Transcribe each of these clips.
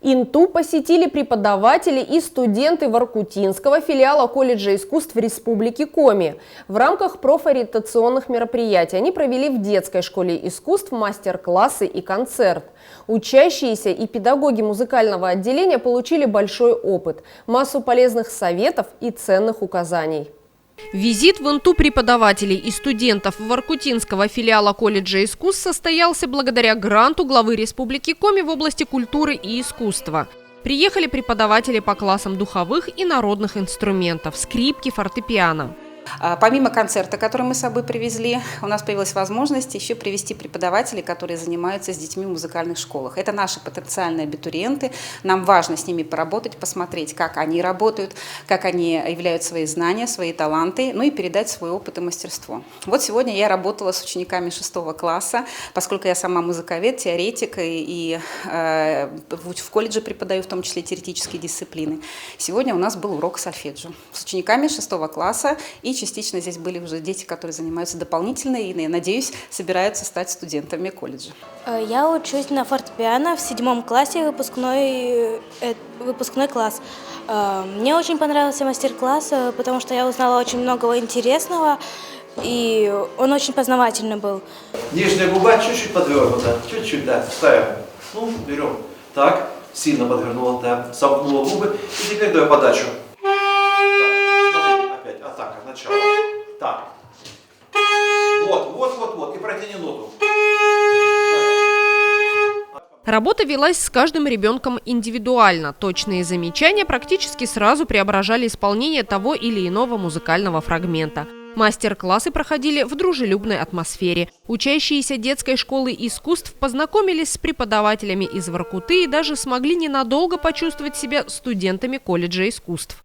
ИНТУ посетили преподаватели и студенты Воркутинского филиала колледжа искусств Республики Коми. В рамках профориентационных мероприятий они провели в детской школе искусств мастер-классы и концерт. Учащиеся и педагоги музыкального отделения получили большой опыт, массу полезных советов и ценных указаний. Визит в ИНТУ преподавателей и студентов Воркутинского филиала колледжа искусств состоялся благодаря гранту главы Республики Коми в области культуры и искусства. Приехали преподаватели по классам духовых и народных инструментов – скрипки, фортепиано. Помимо концерта, который мы с собой привезли, у нас появилась возможность еще привести преподавателей, которые занимаются с детьми в музыкальных школах. Это наши потенциальные абитуриенты. Нам важно с ними поработать, посмотреть, как они работают, как они являют свои знания, свои таланты, ну и передать свой опыт и мастерство. Вот сегодня я работала с учениками 6 класса, поскольку я сама музыковед, теоретик и в колледже преподаю в том числе теоретические дисциплины. Сегодня у нас был урок сольфеджио с учениками 6 класса, и частично здесь были уже дети, которые занимаются дополнительно и, надеюсь, собираются стать студентами колледжа. Я учусь на фортепиано в 7 классе, выпускной класс. Мне очень понравился мастер-класс, потому что я узнала очень много интересного, и он очень познавательный был. Нижняя губа чуть-чуть подвернута, чуть-чуть, да, ставим. Ну, берем. Так, сильно подвернула, да, сомкнула губы, и теперь даем подачу. Начало. Так. Вот. И протяни ноту. Работа велась с каждым ребенком индивидуально. Точные замечания практически сразу преображали исполнение того или иного музыкального фрагмента. Мастер-классы проходили в дружелюбной атмосфере. Учащиеся детской школы искусств познакомились с преподавателями из Воркуты и даже смогли ненадолго почувствовать себя студентами колледжа искусств.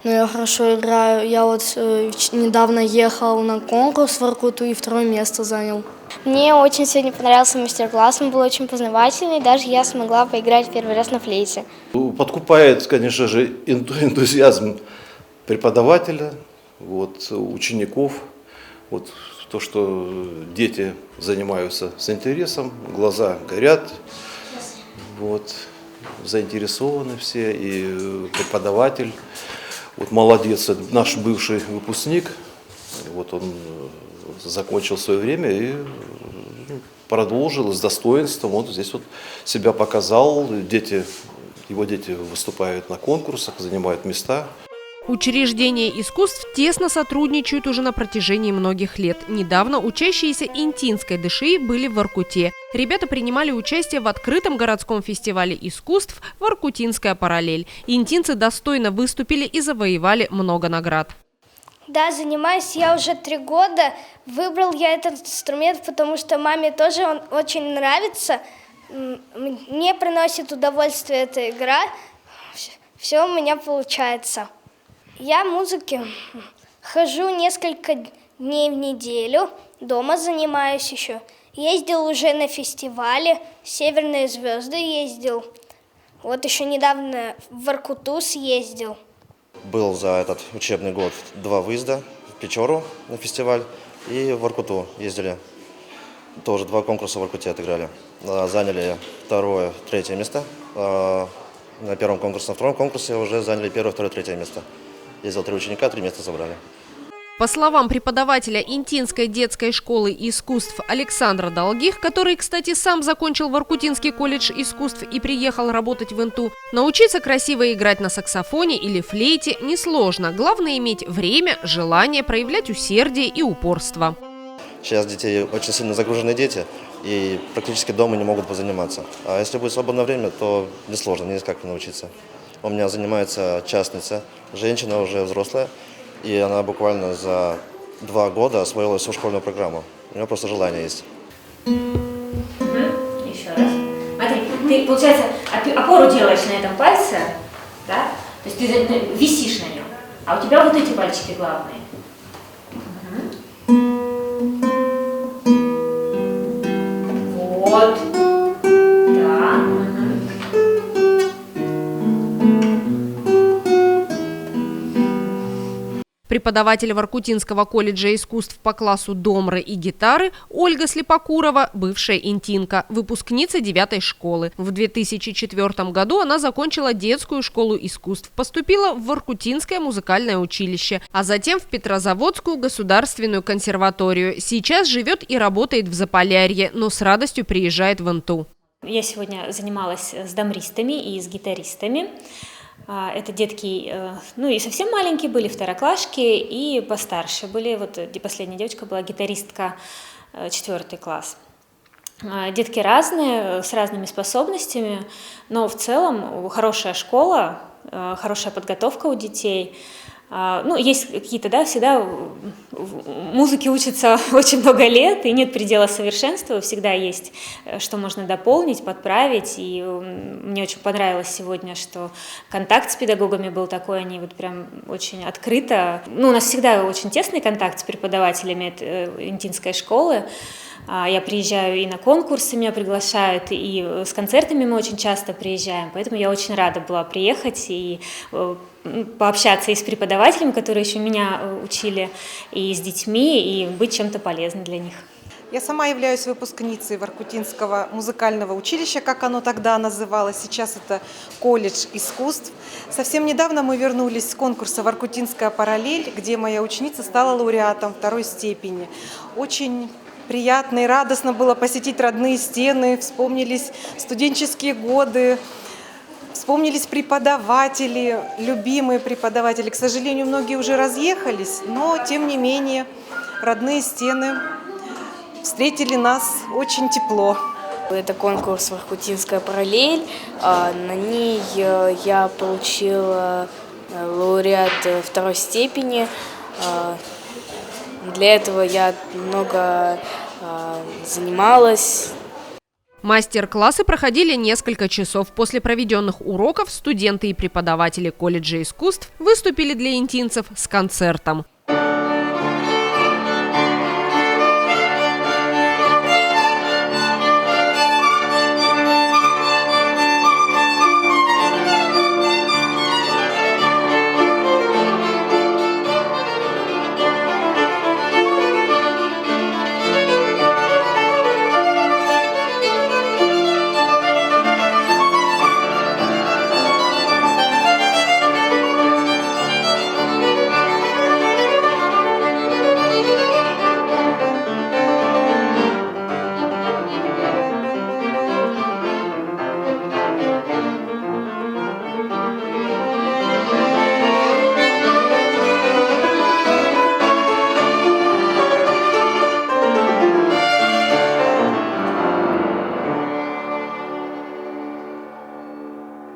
Ну, я хорошо играю. Я вот недавно ехал на конкурс в Воркуту и 2 место занял. Мне очень сегодня понравился мастер-класс, он был очень познавательный, даже я смогла поиграть первый раз на флейте. Подкупает, конечно же, энтузиазм преподавателя, учеников, то, что дети занимаются с интересом, глаза горят, заинтересованы все, и преподаватель. Молодец, наш бывший выпускник, он закончил свое время и продолжил с достоинством, здесь себя показал, его дети выступают на конкурсах, занимают места. Учреждения искусств тесно сотрудничают уже на протяжении многих лет. Недавно учащиеся Интинской ДШИ были в Воркуте. Ребята принимали участие в открытом городском фестивале искусств «Воркутинская параллель». Интинцы достойно выступили и завоевали много наград. Да, занимаюсь я уже 3 года. Выбрал я этот инструмент, потому что маме тоже он очень нравится. Мне приносит удовольствие эта игра. Все у меня получается. Я музыке хожу несколько дней в неделю, дома занимаюсь еще. Ездил уже на фестивале, «Северные звезды» ездил. Еще недавно в Воркуту съездил. Был за этот учебный год 2 выезда в Печору на фестиваль и в Воркуту ездили. Тоже 2 конкурса в Воркуте отыграли. Заняли 2-е, 3-е место. На первом конкурсе, на 2-м конкурсе уже заняли 1-е, 2-е, 3-е место. Ездил 3 ученика, 3 места забрали. По словам преподавателя Интинской детской школы искусств Александра Долгих, который, кстати, сам закончил Воркутинский колледж искусств и приехал работать в ИНТУ, научиться красиво играть на саксофоне или флейте несложно. Главное иметь время, желание, проявлять усердие и упорство. Сейчас детей очень сильно загружены дети и практически дома не могут позаниматься. А если будет свободное время, то несложно, никак не научиться. У меня занимается частница, женщина уже взрослая, и она буквально за 2 года освоила всю школьную программу. У нее просто желание есть. Еще раз. Смотри, ты, получается, опору делаешь на этом пальце, да? То есть ты висишь на нем, а у тебя вот эти пальчики главные. Вот. Да. Преподаватель Воркутинского колледжа искусств по классу домры и гитары Ольга Слепокурова, бывшая интинка, выпускница 9-й школы. В 2004 году она закончила детскую школу искусств, поступила в Воркутинское музыкальное училище, а затем в Петрозаводскую государственную консерваторию. Сейчас живет и работает в Заполярье, но с радостью приезжает в НТУ. Я сегодня занималась с домристами и с гитаристами. Это детки, ну и совсем маленькие были, второклашки, и постарше были. Вот последняя девочка была гитаристка, 4 класс. Детки разные, с разными способностями, но в целом хорошая школа, хорошая подготовка у детей. Ну, есть какие-то, да, всегда в музыке учатся очень много лет, и нет предела совершенства, всегда есть, что можно дополнить, подправить, и мне очень понравилось сегодня, что контакт с педагогами был такой, они вот прям очень открыто, ну, у нас всегда очень тесный контакт с преподавателями интинской школы. Я приезжаю и на конкурсы, меня приглашают, и с концертами мы очень часто приезжаем, поэтому я очень рада была приехать и пообщаться и с преподавателями, которые еще меня учили, и с детьми, и быть чем-то полезной для них. Я сама являюсь выпускницей Воркутинского музыкального училища, как оно тогда называлось, сейчас это колледж искусств. Совсем недавно мы вернулись с конкурса «Воркутинская параллель», где моя ученица стала лауреатом 2-й степени. Очень приятно и радостно было посетить родные стены, вспомнились студенческие годы, вспомнились преподаватели, любимые преподаватели. К сожалению, многие уже разъехались, но тем не менее родные стены встретили нас очень тепло. Это конкурс «Воркутинская параллель». На ней я получила лауреат 2-й степени. Для этого я много занималась. Мастер-классы проходили несколько часов. После проведенных уроков студенты и преподаватели колледжа искусств выступили для интинцев с концертом.